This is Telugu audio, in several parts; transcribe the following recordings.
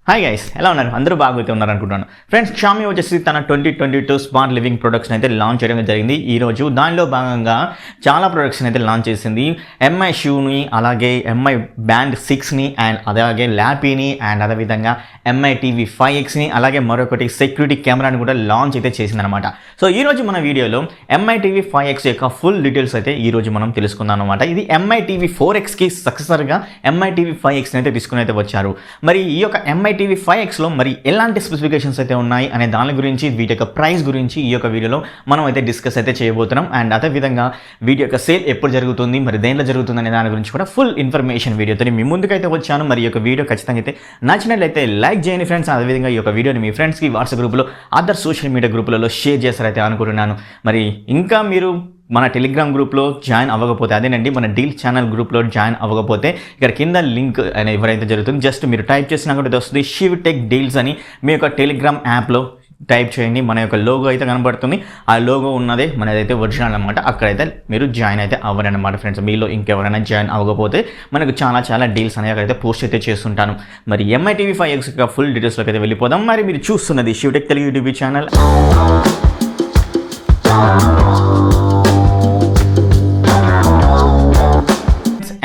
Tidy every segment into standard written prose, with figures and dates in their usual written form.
హాయ్ గైస్, ఎలా ఉన్నారు? అందరూ బాగుంటే ఉన్నారు అనుకుంటున్నాను. ఫ్రెండ్స్, Xiaomi వచ్చేసి తన 2022 స్మార్ట్ లివింగ్ ప్రొడక్ట్స్ని అయితే లాంచ్ చేయడం జరిగింది ఈరోజు. దానిలో భాగంగా చాలా ప్రొడక్ట్స్ని అయితే లాంచ్ చేసింది. ఎంఐ షూని, అలాగే ఎంఐ బ్యాండ్ 6ని, అండ్ అలాగే ల్యాపీని, అండ్ అదేవిధంగా ఎంఐ టీవీ 5Xని, అలాగే మరొకటి సెక్యూరిటీ కెమెరాని కూడా లాంచ్ అయితే చేసిందనమాట. సో ఈరోజు మన వీడియోలో ఎంఐ టీవీ 5X యొక్క ఫుల్ డీటెయిల్స్ అయితే ఈరోజు మనం తెలుసుకుందాం అనమాట. ఇది ఎంఐ టీవీ 4Xకి సక్సెసర్గా ఎంఐ టీవీ 5Xని అయితే తీసుకుని అయితే వచ్చారు. మరి ఈ యొక్క ఎంఐ టీవీ 5Xలో మరి ఎలాంటి స్పెసిఫికేషన్స్ అయితే ఉన్నాయి అనే దాని గురించి, వీటి యొక్క ప్రైస్ గురించి ఈ యొక్క వీడియోలో మనం అయితే డిస్కస్ అయితే చేయబోతున్నాం. అండ్ అదేవిధంగా వీడియో యొక్క సేల్ ఎప్పుడు జరుగుతుంది, మరి దేంట్లో జరుగుతుంది అనే దాని గురించి కూడా ఫుల్ ఇన్ఫర్మేషన్ వీడియోతో మీ ముందుకైతే వచ్చాను. మరి ఈ యొక్క వీడియో ఖచ్చితంగా అయితే నచ్చినట్లయితే లైక్ చేయండి ఫ్రెండ్స్. అదేవిధంగా ఈ యొక్క వీడియోని మీ ఫ్రెండ్స్కి వాట్సాప్ గ్రూప్లో, అదర్ సోషల్ మీడియా గ్రూపులలో షేర్ చేస్తారైతే అనుకుంటున్నాను. మరి ఇంకా మీరు మన టెలిగ్రామ్ గ్రూప్లో జాయిన్ అవ్వకపోతే, అదేనండి మన డీల్ ఛానల్ గ్రూప్లో జాయిన్ అవ్వకపోతే ఇక్కడ కింద లింక్ అనేది ఎవరైతే జరుగుతుంది, జస్ట్ మీరు టైప్ చేసినా కూడా వస్తుంది శివ్ టెక్ డీల్స్ అని. మీ యొక్క టెలిగ్రామ్ యాప్లో టైప్ చేయండి, మన యొక్క లోగో అయితే కనబడుతుంది. ఆ లోగో ఉన్నదే మనదైతే ఒరిజినల్ అనమాట. అక్కడైతే మీరు జాయిన్ అయితే అవ్వరు అనమాట ఫ్రెండ్స్. మీలో ఇంకెవరైనా జాయిన్ అవ్వకపోతే మనకు చాలా డీల్స్ అనేవి అక్కడైతే పోస్ట్ అయితే చేస్తుంటాను. మరి ఎంఐ టీవీ 5X యొక్క ఫుల్ డీటెయిల్స్లోకి అయితే వెళ్ళిపోదాం. మరి మీరు చూస్తున్నది Shiv tech Telugu YouTube channel.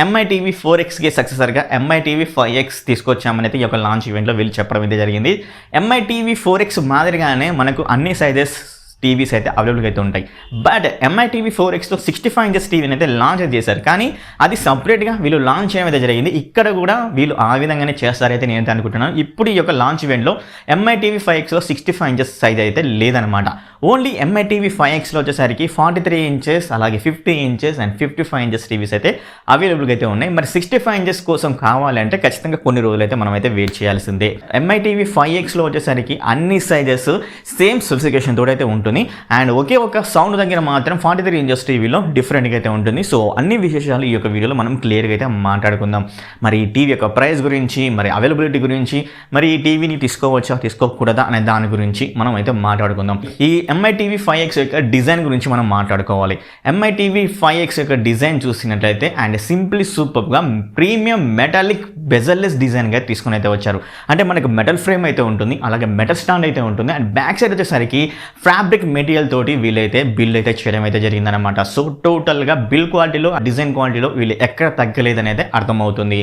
MI TV 4Xకి సక్సెసర్గా ఎంఐ టీవీ 5X తీసుకొచ్చామని అయితే ఈ యొక్క లాంచ్ ఈవెంట్లో వీళ్ళు చెప్పడం అయితే జరిగింది. ఎంఐ టీవీ 4X మాదిరిగానే మనకు అన్ని సైజెస్ టీవీస్ అయితే అవైలబుల్గా అయితే ఉంటాయి. బట్ ఎంఐ టీవీ 4Xలో 65 ఇంచెస్ టీవీని అయితే లాంచ్ చేశారు, కానీ అది సపరేట్గా వీళ్ళు లాంచ్ చేయడం అయితే జరిగింది. ఇక్కడ కూడా వీళ్ళు ఆ విధంగానే చేస్తారైతే నేనైతే అనుకుంటున్నాను. ఇప్పుడు ఈ యొక్క లాంచ్ ఈవెంట్లో ఎంఐ టీవీ 5Xలో 65 ఇంచెస్ సైజ్ అయితే లేదనమాట. ఓన్లీ ఎంఐ టీవీ 5Xలో వచ్చేసరికి 43 ఇంచెస్, అలాగే 50 ఇంచెస్ అండ్ 55 ఇంచెస్ టీవీస్ అయితే అవైలబుల్గా అయితే ఉన్నాయి. మరి 65 ఇంచెస్ కోసం కావాలంటే ఖచ్చితంగా కొన్ని రోజులు అయితే మనం అయితే వెయిట్ చేయాల్సిందే. ఎంఐ టీవీ 5Xలో వచ్చేసరికి అన్ని సైజెస్ సేమ్ స్పెసిఫికేషన్ తోటి అయితే ఉంటుంది. అండ్ ఒకే ఒక సౌండ్ దగ్గర మాత్రం 43 ఇంచెస్ టీవీలో డిఫరెంట్గా అయితే ఉంటుంది. సో అన్ని విశేషాలు ఈ యొక్క వీడియోలో మనం క్లియర్గా అయితే మాట్లాడుకుందాం. మరి ఈ టీవీ యొక్క ప్రైస్ గురించి, మరి అవైలబిలిటీ గురించి, మరి ఈ టీవీని తీసుకోవచ్చా తీసుకోకూడదా అనే దాని గురించి మనం అయితే మాట్లాడుకుందాం. ఈ ఎంఐ టీవీ 5X యొక్క డిజైన్ గురించి మనం మాట్లాడుకోవాలి. ఎంఐ టీవీ 5X యొక్క డిజైన్ చూసినట్లయితే అండ్ సింప్లీ సూపర్గా ప్రీమియం మెటాలిక్ బెజల్లెస్ డిజైన్గా తీసుకుని అయితే వచ్చారు. అంటే మనకు మెటల్ ఫ్రేమ్ అయితే ఉంటుంది, అలాగే మెటల్ స్టాండ్ అయితే ఉంటుంది. అండ్ బ్యాక్ సైడ్ వచ్చేసరికి ఫ్యాబ్రిక్ మెటీరియల్ తోటి వీళ్ళైతే బిల్డ్ అయితే చేయడం అయితే జరిగిందనమాట. సో టోటల్గా బిల్ క్వాలిటీలో, డిజైన్ క్వాలిటీలో వీళ్ళు ఎక్కడ తగ్గలేదని అయితే అర్థమవుతుంది.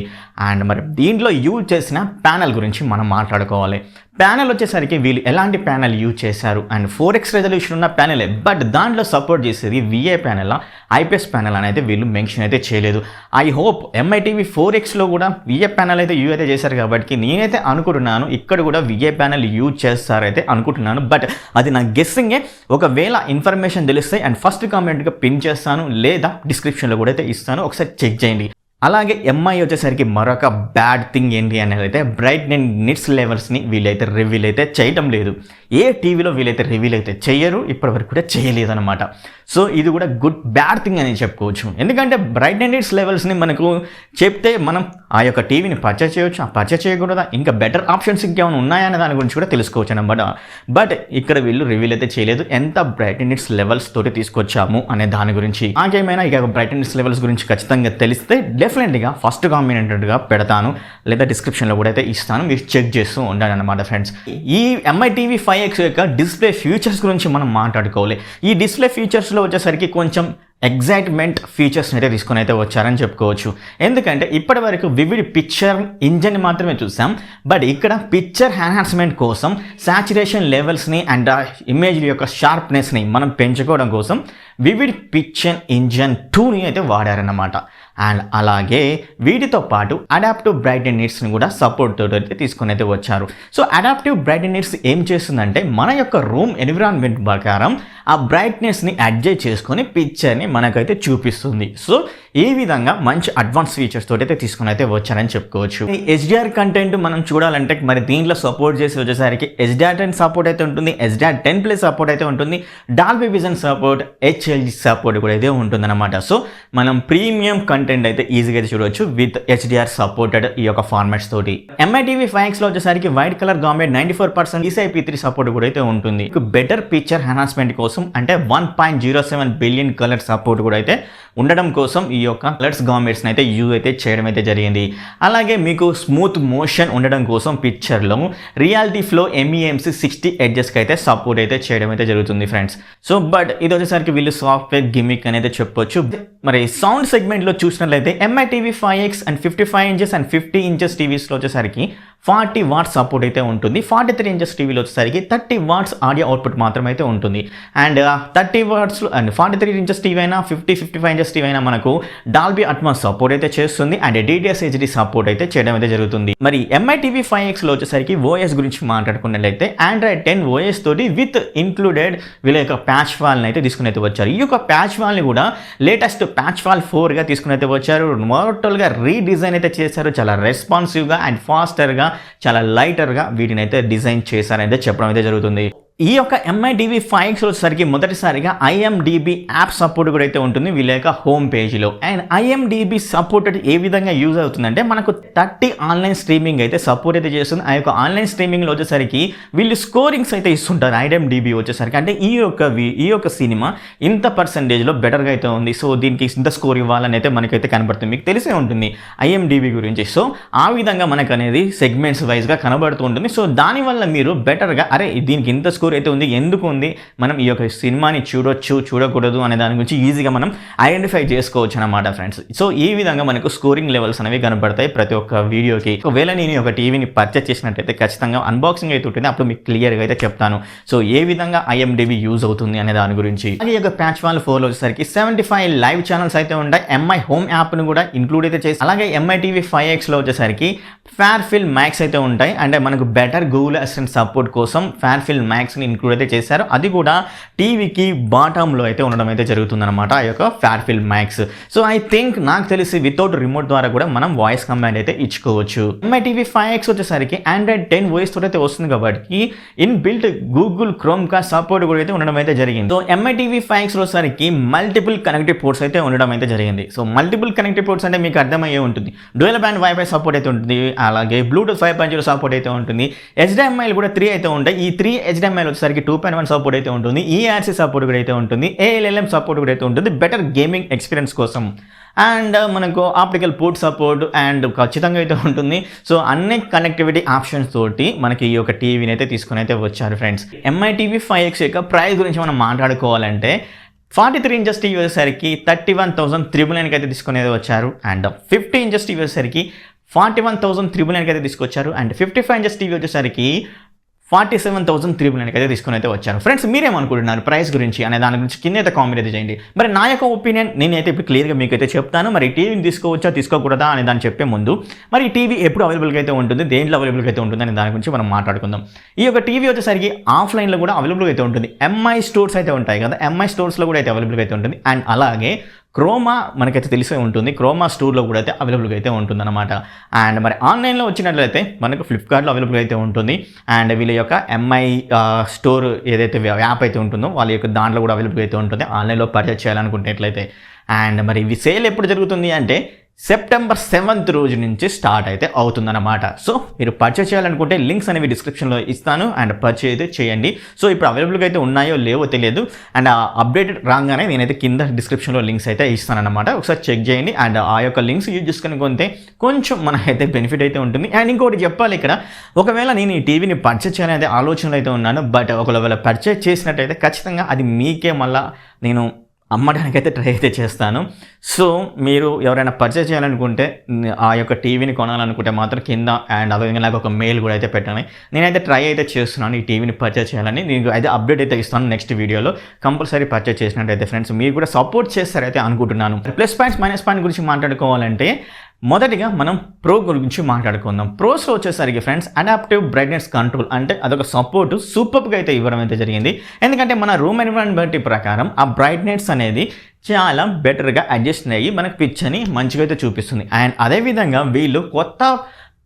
అండ్ మరి దీంట్లో యూజ్ చేసిన ప్యానెల్ గురించి మనం మాట్లాడుకోవాలి. ప్యానెల్ వచ్చేసరికి వీళ్ళు ఎలాంటి ప్యానెల్ యూజ్ చేశారు అండ్ 4X రెజల్యూషన్ ఉన్న ప్యానెలే, బట్ దాంట్లో సపోర్ట్ చేసేది VA ప్యానెల్, IPS ప్యానెల్ అని అయితే వీళ్ళు మెన్షన్ అయితే చేయలేదు. ఐ హోప్ ఎంఐ టీవీ 4Xలో కూడా VA ప్యానెల్ అయితే యూజ్ అయితే చేశారు కాబట్టి నేనైతే అనుకుంటున్నాను ఇక్కడ కూడా VA ప్యానెల్ యూజ్ చేస్తారైతే అనుకుంటున్నాను. బట్ అది నా గెస్సింగే. ఒకవేళ ఇన్ఫర్మేషన్ తెలిస్తే అండ్ ఫస్ట్ కామెంట్గా పిన్ చేస్తాను, లేదా డిస్క్రిప్షన్లో కూడా అయితే ఇస్తాను, ఒకసారి చెక్ చేయండి. అలాగే ఎంఐ వచ్చేసరికి మరొక బ్యాడ్ థింగ్ ఏంటి అనేది అయితే బ్రైట్ అండ్ నిట్స్ లెవెల్స్ని వీళ్ళైతే రివీల్ అయితే చేయటం లేదు. ఏ టీవీలో వీళ్ళైతే రివీల్ అయితే చేయరు, ఇప్పటివరకు కూడా చేయలేదన్నమాట. సో ఇది కూడా బ్యాడ్ థింగ్ అని చెప్పుకోవచ్చు. ఎందుకంటే బ్రైట్ అండ్ నిట్స్ లెవెల్స్ని మనకు చెప్తే మనం ఆ యొక్క టీవీని పర్చేస్ చేయవచ్చు, పర్చేస్ చేయకూడదా, ఇంకా బెటర్ ఆప్షన్స్ ఇంకేమైనా ఉన్నాయా అనే దాని గురించి కూడా తెలుసుకోవచ్చు అనమాట. బట్ ఇక్కడ వీళ్ళు రివీల్ అయితే చేయలేదు ఎంత బ్రైట్ అండ్ నిట్స్ లెవెల్స్ తోటి తీసుకొచ్చాము అనే దాని గురించి. నాకేమైనా ఇక బ్రైట్ అండ్ నిట్స్ లెవెల్స్ గురించి ఖచ్చితంగా తెలిస్తే డెఫినెట్గా ఫస్ట్ కామెంట్గా పెడతాను, లేదా డిస్క్రిప్షన్లో కూడా అయితే ఇస్తాను, మీరు చెక్ చేస్తూ ఉండండి అనమాట ఫ్రెండ్స్. ఈ ఎంఐ టీవీ 5X యొక్క డిస్ప్లే ఫీచర్స్ గురించి మనం మాట్లాడుకోవాలి. ఈ డిస్ప్లే ఫీచర్స్లో వచ్చేసరికి కొంచెం ఎగ్జైట్మెంట్ ఫీచర్స్ని అయితే తీసుకొని అయితే వచ్చారని చెప్పుకోవచ్చు. ఎందుకంటే ఇప్పటి వరకు వివిడ్ పిక్చర్ ఇంజన్ మాత్రమే చూసాం, బట్ ఇక్కడ పిక్చర్ ఎన్హాన్స్మెంట్ కోసం సాచురేషన్ లెవెల్స్ని అండ్ ఇమేజ్ యొక్క షార్ప్నెస్ని మనం పెంచుకోవడం కోసం వివిడ్ పిక్చర్ ఇంజన్ 2ని అయితే వాడారన్నమాట. అండ్ అలాగే వీటితో పాటు అడాప్టివ్ బ్రైట్ అండ్ నిట్స్ని కూడా సపోర్ట్ తోటి అయితే తీసుకొని అయితే వచ్చారు. So adaptive bright and nits ఏం చేస్తుందంటే మన యొక్క రూమ్ ఎన్విరాన్మెంట్ ప్రకారం ఆ బ్రైట్నెస్ని అడ్జస్ట్ చేసుకొని పిక్చర్ని మనకైతే చూపిస్తుంది. సో ఈ విధంగా మంచి అడ్వాన్స్ ఫీచర్స్ తోటి అయితే తీసుకొని అయితే వచ్చారని చెప్పుకోవచ్చు. HDR కంటెంట్ మనం చూడాలంటే మరి దీంట్లో సపోర్ట్ చేసి వచ్చేసరికి HDR10 సపోర్ట్ అయితే ఉంటుంది, HDR10+ సపోర్ట్ అయితే ఉంటుంది, Dolby vision support, HLG support కూడా అయితే ఉంటుందన్నమాట. సో మనం ప్రీమియం కంటెంట్ అయితే ఈజీగా అయితే చూడవచ్చు విత్ HDR సపోర్టెడ్ ఈ యొక్క ఫార్మాట్స్ తోటి. MiTV 5X లో వచ్చేసరికి white colour gamut 94% ECP3 support కూడా అయితే ఉంటుంది. బెటర్ పిక్చర్ ఎన్హాన్స్మెంట్ కోసం అంటే 1.07 బిలియన్ కలర్ సపోర్ట్ కూడా అయితే ఉండడం కోసం ఈ యొక్క కలర్స్ గామెట్స్ అయితే యూజ్ అయితే చేయడం అయితే జరిగింది. అలాగే మీకు స్మూత్ మోషన్ ఉండడం కోసం పిక్చర్లో రియాలిటీ ఫ్లో MEMC 60 ఎడ్జెస్కి అయితే సపోర్ట్ అయితే చేయడం అయితే జరుగుతుంది ఫ్రెండ్స్. సో బట్ ఇది వచ్చేసరికి వీళ్ళు సాఫ్ట్వేర్ గిమిక్ అనేది చెప్పొచ్చు. మరి సౌండ్ సెగ్మెంట్లో చూసినట్లయితే MiTV 5X and 55 inches and 50 inches టీవీస్లో వచ్చేసరికి 40 వాట్స్ సపోర్ట్ అయితే ఉంటుంది. 43 ఇంచెస్ టీవీలో వచ్చేసరికి 30 వాట్స్ ఆడియో అవుట్పుట్ మాత్రమే అయితే ఉంటుంది. And 30 watts and 43 inches TV అయినా 55 ఇంచెస్ టీవీ అయినా మనకు డాల్బీ అట్మాస్ సపోర్ట్ అయితే చేస్తుంది అండ్ DTS HD సపోర్ట్ అయితే చేయడం అయితే జరుగుతుంది. మరి MiTV 5Xలో వచ్చేసరికి OS గురించి మాట్లాడుకున్నట్లయితే Android 10 OS తోటి విత్ ఇంక్లూడెడ్ వీళ్ళ యొక్క ప్యాచ్ వాల్ని అయితే తీసుకుని అయితే వచ్చారు. ఈ యొక్క ప్యాచ్ వాల్ని కూడా లేటెస్ట్ ప్యాచ్ వాల్ 4గా తీసుకుని అయితే వచ్చారు. టోటల్గా రీడిజైన్ అయితే చేశారు. చాలా రెస్పాన్సివ్గా అండ్ ఫాస్టర్గా చాలా లైటర్గా వీటిని అయితే డిజైన్ చేశారనేది చెప్పడం అయితే జరుగుతుంది. ఈ యొక్క MiTV 5X వచ్చేసరికి మొదటిసారిగా IMDb యాప్ సపోర్ట్ కూడా అయితే ఉంటుంది వీళ్ళ యొక్క హోమ్ పేజీలో. అండ్ IMDb సపోర్ట్ ఏ విధంగా యూజ్ అవుతుందంటే మనకు 30 ఆన్లైన్ స్ట్రీమింగ్ అయితే సపోర్ట్ అయితే చేస్తుంది. ఆ యొక్క ఆన్లైన్ స్ట్రీమింగ్లో వచ్చేసరికి వీళ్ళు స్కోరింగ్స్ అయితే ఇస్తుంటారు. IMDb వచ్చేసరికి అంటే ఈ యొక్క సినిమా ఇంత పర్సెంటేజ్లో బెటర్గా అయితే ఉంది, సో దీనికి ఇంత స్కోర్ ఇవ్వాలని అయితే మనకైతే కనబడుతుంది. మీకు తెలిసే ఉంటుంది IMDb గురించి. సో ఆ విధంగా మనకు అనేది సెగ్మెంట్స్ వైజ్గా కనబడుతూ ఉంటుంది. సో దానివల్ల మీరు బెటర్గా అరే దీనికి ఇంత స్కోర్ అయితే ఉంది, ఎందుకు ఉంది, మనం ఈ యొక్క సినిమాని చూడొచ్చు చూడకూడదు అనే దాని గురించి ఈజీగా మనం ఐడెంటిఫై చేసుకోవచ్చు అనమాట ఫ్రెండ్స్. సో ఈ విధంగా మనకు స్కోరింగ్ లెవెల్స్ అనేవి కనబడతాయి ప్రతి ఒక్క వీడియోకి. ఒకవేళ నేను ఒక టీవీని పర్చేస్ చేసినట్టయితే ఖచ్చితంగా అన్బాక్సింగ్ అయితే ఉంటుంది, అప్పుడు మీకు క్లియర్గా అయితే చెప్తాను సో ఏ విధంగా IMDb యూజ్ అవుతుంది అనే దాని గురించి. అలాగే ఈ యొక్క ప్యాచ్ వాల్ 4లో వచ్చేసరికి 75 లైవ్ ఛానల్స్ అయితే ఉంటాయి. MI హోమ్ యాప్ను కూడా ఇంక్లూడ్ అయితే చేసి అలాగే MiTV 5Xలో వచ్చేసరికి ఫేర్ఫిల్ మ్యాక్స్ అయితే ఉంటాయి. అంటే మనకు బెటర్ గూగుల్ అసిస్టెంట్ సపోర్ట్ కోసం ఫేర్ఫిల్ మ్యాక్స్ ఇంక్లూడ్ అయితే చేశారు. అది కూడా టీవీకి బాటంలో అయితే ఉండడం అయితే జరుగుతుంది అనమాట ఆ యొక్క ఫేర్ఫిల్ మ్యాక్స్. సో ఐ థింక్ నాకు తెలిసి వితౌట్ రిమోట్ ద్వారా కూడా మనం వాయిస్ కమాండ్ అయితే ఇచ్చుకోవచ్చు. MiTV 5X వచ్చేసరికి Android 10 OS తోటి అయితే వస్తుంది కాబట్టి ఇన్ బిల్ట్ గూగుల్ క్రోమ్ కా సపోర్ట్ కూడా అయితే ఉండడం అయితే జరిగింది. సో MiTV 5X వచ్చేసరికి మల్టిపుల్ కనెక్టివ్ పోర్ట్స్ అయితే ఉండడం అయితే జరిగింది. సో మల్టిపుల్ కనెక్టివ్ పోర్ట్స్ అంటే మీకు అర్థమయ్యే ఉంటుంది. డ్యూయల్ బ్యాండ్ వైఫై సపోర్ట్ అయితే ఉంటుంది, అలాగే బ్లూటూత్ 5.0 సపోర్ట్ అయితే ఉంటుంది. HDMI కూడా 3 అయితే ఉంటాయి. ఈ 3 HDMI వచ్చేసరికి 2.1 సపోర్ట్ అయితే ఉంటుంది. ERC సపోర్ట్ కూడా అయితే ఉంటుంది. ALLM సపోర్ట్ కూడా అయితే ఉంటుంది బెటర్ గేమింగ్ ఎక్స్పీరియన్స్ కోసం. అండ్ మనకు ఆప్టికల్ పోర్ట్ సపోర్ట్ అండ్ ఖచ్చితంగా అయితే ఉంటుంది. సో అన్ని కనెక్టివిటీ ఆప్షన్స్ తోటి మనకి ఈ యొక్క టీవీని అయితే తీసుకుని అయితే వచ్చారు ఫ్రెండ్స్. MiTV 5X యొక్క ప్రైస్ గురించి మనం మాట్లాడుకోవాలంటే 43 ఇంచెస్ టీవీ వచ్చేసరికి 31,999కి అయితే తీసుకునేది వచ్చారు. అండ్ 50 ఇంచెస్ టీవీ వచ్చేసరికి 41,999కి అయితే తీసుకొచ్చారు. అండ్ 55 ఇంచెస్ టీవీ వచ్చేసరికి 47,399కి అయితే తీసుకుని అయితే వచ్చారు. ఫ్రెండ్స్ మీరేమనుకుంటున్నారు ప్రైస్ గురించి అనే దాని గురించి కింద అయితే కామెంట్ అయితే చేయండి. మరి నా యొక్క ఒపీనియన్ నేనైతే ఇప్పుడు క్లియర్గా మీకు అయితే చెప్తాను. మరి టీవీని తీసుకోవచ్చా తీసుకోకూడదా అనే దాన్ని చెప్పే ముందు మరి టీవీ ఎప్పుడు అవైలబుల్గా అయితే ఉంటుంది, దేంట్లో అవైలబుల్గా అయితే ఉంటుంది అనే దాని గురించి మనం మాట్లాడుకుందాం. ఈ యొక్క టీవీ వచ్చేసరికి ఆఫ్లైన్లో కూడా అవైలబుల్గా అయితే ఉంటుంది. MI స్టోర్స్ అయితే ఉంటాయి కదా, MI స్టోర్స్లో కూడా అయితే అవైలబుల్గా అయితే ఉంటుంది. అండ్ అలాగే క్రోమా మనకైతే తెలిసే ఉంటుంది, క్రోమా స్టోర్లో కూడా అయితే అవైలబుల్గా అయితే ఉంటుందన్నమాట. అండ్ మరి ఆన్లైన్లో వచ్చినట్లయితే మనకు ఫ్లిప్కార్ట్లో అవైలబుల్గా అయితే ఉంటుంది. అండ్ వీళ్ళ యొక్క MI స్టోర్ ఏదైతే యాప్ అయితే ఉంటుందో వాళ్ళ యొక్క దాంట్లో కూడా అవైలబుల్గా అయితే ఉంటుంది ఆన్లైన్లో పర్చేస్ చేయాలనుకునేట్లయితే. అండ్ మరి ఇవి సేల్ ఎప్పుడు జరుగుతుంది అంటే సెప్టెంబర్ 7th రోజు నుంచి స్టార్ట్ అయితే అవుతుందన్నమాట. సో మీరు పర్చేస్ చేయాలనుకుంటే లింక్స్ అనేవి డిస్క్రిప్షన్లో ఇస్తాను అండ్ పర్చేస్ అయితే చేయండి. సో ఇప్పుడు అవైలబుల్గా అయితే ఉన్నాయో లేవో తెలియదు. అండ్ అప్డేట్ రాగానే నేనైతే కింద డిస్క్రిప్షన్లో లింక్స్ అయితే ఇస్తానన్నమాట, ఒకసారి చెక్ చేయండి. అండ్ ఆ యొక్క లింక్స్ యూజ్ చేసుకుని కొంటే కొంచెం మనకైతే బెనిఫిట్ అయితే ఉంటుంది. అండ్ ఇంకోటి చెప్పాలి ఇక్కడ, ఒకవేళ నేను ఈ టీవీని పర్చేస్ చేయాలనే ఆలోచనలో అయితే ఉన్నాను. బట్ ఒకవేళ పర్చేస్ చేసినట్టయితే ఖచ్చితంగా అది మీకే మళ్ళీ నేను అమ్మడానికైతే ట్రై అయితే చేస్తాను. సో మీరు ఎవరైనా పర్చేస్ చేయాలనుకుంటే ఆ యొక్క టీవీని కొనాలనుకుంటే మాత్రం కింద అండ్ అదేవిధంగా నాకు ఒక మెయిల్ కూడా అయితే పెట్టండి. నేనైతే ట్రై అయితే చేస్తున్నాను ఈ టీవీని పర్చేస్ చేయాలని. నేను అయితే అప్డేట్ అయితే ఇస్తాను నెక్స్ట్ వీడియోలో. కంపల్సరీ పర్చేస్ చేసినట్టయితే ఫ్రెండ్స్ మీరు కూడా సపోర్ట్ చేస్తారైతే అనుకుంటున్నాను. ప్లస్ పాయింట్స్ మైనస్ పాయింట్ గురించి మాట్లాడుకోవాలంటే మొదటిగా మనం ప్రో గురించి మాట్లాడుకుందాం. ప్రోస్లో వచ్చేసరికి ఫ్రెండ్స్ అడాప్టివ్ బ్రైట్నెస్ కంట్రోల్ అంటే అదొక సపోర్ట్ సూపర్గా అయితే ఇవ్వడం అయితే జరిగింది. ఎందుకంటే మన రూమ్ ఎన్విరాన్మెంట్ ప్రకారం ఆ బ్రైట్నెస్ అనేది చాలా బెటర్గా అడ్జస్ట్ అయ్యి మనకు పిక్చర్ని మంచిగా అయితే చూపిస్తుంది. అండ్ అదేవిధంగా వీళ్ళు కొత్త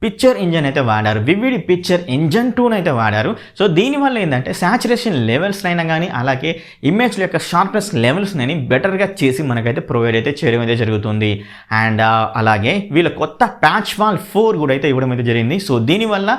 పిక్చర్ ఇంజన్ అయితే వాడారు, వివిడి పిక్చర్ ఇంజన్ 2 అయితే వాడారు. సో దీనివల్ల ఏంటంటే సాచురేషన్ లెవెల్స్ అయినా కానీ అలాగే ఇమేజ్ యొక్క షార్ప్నెస్ లెవెల్స్ని బెటర్గా చేసి మనకైతే ప్రొవైడ్ అయితే చేయడం అయితే జరుగుతుంది. అండ్ అలాగే వీళ్ళ కొత్త ప్యాచ్ వాల్ 4 కూడా అయితే ఇవ్వడం అయితే జరిగింది. సో దీనివల్ల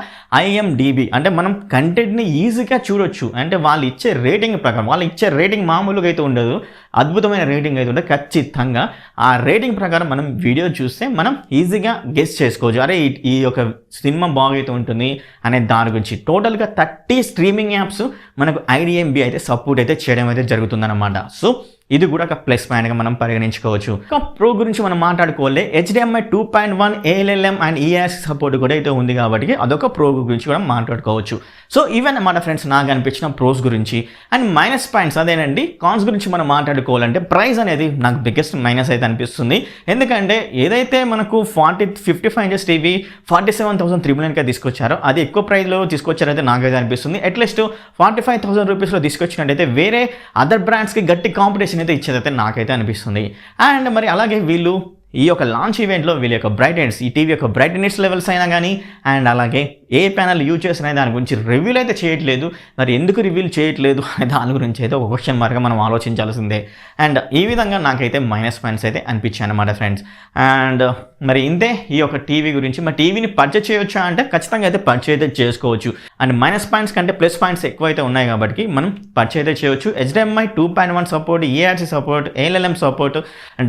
IMDb అంటే మనం కంటెంట్ని ఈజీగా చూడొచ్చు. అంటే వాళ్ళు ఇచ్చే రేటింగ్ ప్రకారం, వాళ్ళు ఇచ్చే రేటింగ్ మామూలుగా అయితే ఉండదు, అద్భుతమైన రేటింగ్ అయితే ఉంటుంది. ఖచ్చితంగా ఆ రేటింగ్ ప్రకారం మనం వీడియో చూస్తే మనం ఈజీగా గెస్ చేసుకోవచ్చు, అరే ఈ యొక్క సినిమా బాగైతే ఉంటుంది అనే దాని గురించి. టోటల్గా 30 స్ట్రీమింగ్ యాప్స్ మనకు IDMB అయితే సపోర్ట్ అయితే చేయడం అయితే జరుగుతుందన్నమాట. సో ఇది కూడా ఒక ప్లస్ పాయింట్గా మనం పరిగణించుకోవచ్చు. ఇంకా ప్రో గురించి మనం మాట్లాడుకోవాలి, HDMI 2.1 ALLM and EAS support కూడా అయితే ఉంది కాబట్టి అదొక ప్రో గురించి కూడా మాట్లాడుకోవచ్చు. సో ఈవెన్ అన్నమాట ఫ్రెండ్స్ నాకు అనిపించిన ప్రోస్ గురించి. అండ్ మైనస్ పాయింట్స్ అదేనండి. కాన్స్ గురించి మనం మాట్లాడుకోవాలంటే ప్రైస్ అనేది నాకు బిగ్గెస్ట్ మైనస్ అయితే అనిపిస్తుంది. ఎందుకంటే ఏదైతే మనకు 55 ఇంచెస్ టీవీ 47,399గా తీసుకొచ్చారో అది ఎక్కువ ప్రైస్లో తీసుకొచ్చారైతే నాకైతే అనిపిస్తుంది. అట్లీస్ట్ 45,000 రూపీస్లో తీసుకొచ్చినట్టయితే వేరే అదర్ బ్రాండ్స్కి గట్టి కాంపిటీషన్ అయితే ఇచ్చేదైతే నాకైతే అనిపిస్తుంది. అండ్ మరి అలాగే వీళ్ళు ఈ యొక్క లాంచ్ ఈవెంట్లో వీళ్ళ యొక్క బ్రైట్నెస్, ఈ టీవీ యొక్క బ్రైట్నెస్ లెవెల్స్ అయినా కానీ అండ్ అలాగే ఏ ప్యానల్ యూజ్ చేసినా దాని గురించి రివ్యూలు అయితే చేయట్లేదు. మరి ఎందుకు రివ్యూలు చేయట్లేదు అనే దాని గురించి అయితే ఒక క్వశ్చన్ మార్క్గా మనం ఆలోచించాల్సిందే. అండ్ ఈ విధంగా నాకైతే మైనస్ పాయింట్స్ అయితే అనిపించాయి అన్నమాట ఫ్రెండ్స్. అండ్ మరి ఇంతే ఈ యొక్క టీవీ గురించి. మరి టీవీని పర్చేజ్ చేయొచ్చా అంటే ఖచ్చితంగా అయితే పర్చేజ్ అయితే చేసుకోవచ్చు. అండ్ మైనస్ పాయింట్స్ కంటే ప్లస్ పాయింట్స్ ఎక్కువ అయితే ఉన్నాయి కాబట్టి మనం పర్చేజ్ అయితే చేయొచ్చు. HDMI 2.1 support, ERC support, ALLM support,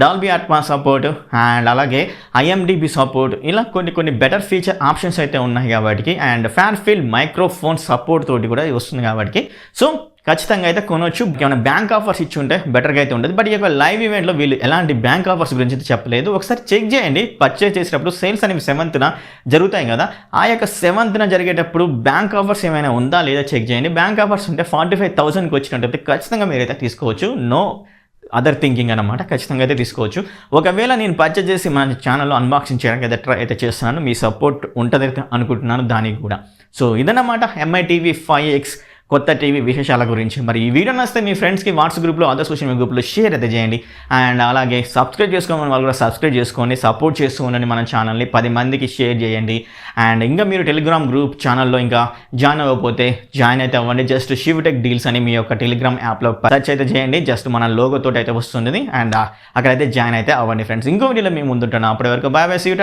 Dolby Atmos support and అలాగే IMDb సపోర్ట్, ఇలా కొన్ని బెటర్ ఫీచర్ ఆప్షన్స్ అయితే ఉన్నాయి కాబట్టి అండ్ ఫ్యార్ ఫీల్డ్ మైక్రోఫోన్ సపోర్ట్ తోటి కూడా వస్తుంది కాబట్టి సో ఖచ్చితంగా అయితే కొనవచ్చు. ఏమైనా బ్యాంక్ ఆఫర్స్ ఇచ్చి ఉంటే బెటర్గా అయితే ఉంటుంది. బట్ ఈ యొక్క లైవ్ ఈవెంట్లో వీళ్ళు ఎలాంటి బ్యాంక్ ఆఫర్స్ గురించి అయితే చెప్పలేదు. ఒకసారి చెక్ చేయండి. పర్చేజ్ చేసేటప్పుడు సేల్స్ అనేవి 7th జరుగుతాయి కదా, ఆ యొక్క 7th జరిగేటప్పుడు బ్యాంక్ ఆఫర్స్ ఏమైనా ఉందా లేదా చెక్ చేయండి. బ్యాంక్ ఆఫర్స్ ఉంటే 45,000కి వచ్చినట్టయితే ఖచ్చితంగా మీరైతే తీసుకోవచ్చు. నో అదర్ థింకింగ్ అనమాట, ఖచ్చితంగా అయితే తీసుకోవచ్చు. ఒకవేళ నేను పర్చేజ్ చేసి మన ఛానల్లో అన్బాక్సింగ్ చేయడానికి అయితే ట్రై అయితే చేస్తున్నాను. మీ సపోర్ట్ ఉంటుందైతే అనుకుంటున్నాను దానికి కూడా. సో ఇదన్నమాట MI TV 5X కొత్త టీవీ విశేషాల గురించి. మరి ఈ వీడియో నచ్చితే మీ ఫ్రెండ్స్కి వాట్సాప్ గ్రూప్లో, అదర్ సోషల్ మీడియా గ్రూప్లో షేర్ అయితే చేయండి. అండ్ అలాగే సబ్స్క్రైబ్ చేసుకోమని వాళ్ళు కూడా సబ్స్క్రైబ్ చేసుకోండి, సపోర్ట్ చేస్తూ ఉండండి మన ఛానల్ని, 10 మందికి షేర్ చేయండి. అండ్ ఇంకా మీరు టెలిగ్రామ్ గ్రూప్ ఛానల్లో ఇంకా జాయిన్ అవ్వకపోతే జాయిన్ అయితే అవ్వండి. జస్ట్ శివటెక్ డీల్స్ అని మీ యొక్క టెలిగ్రామ్ యాప్లో సెర్చ్ అయితే చేయండి. జస్ట్ మన లోగోతో అయితే వస్తుంది అండ్ అక్కడైతే జాయిన్ అయితే అవ్వండి ఫ్రెండ్స్. ఇంకో వీడియోలో మేము ముందుంటున్నాం. అప్పటి వరకు బాయ్ బాయ్, సీ యు.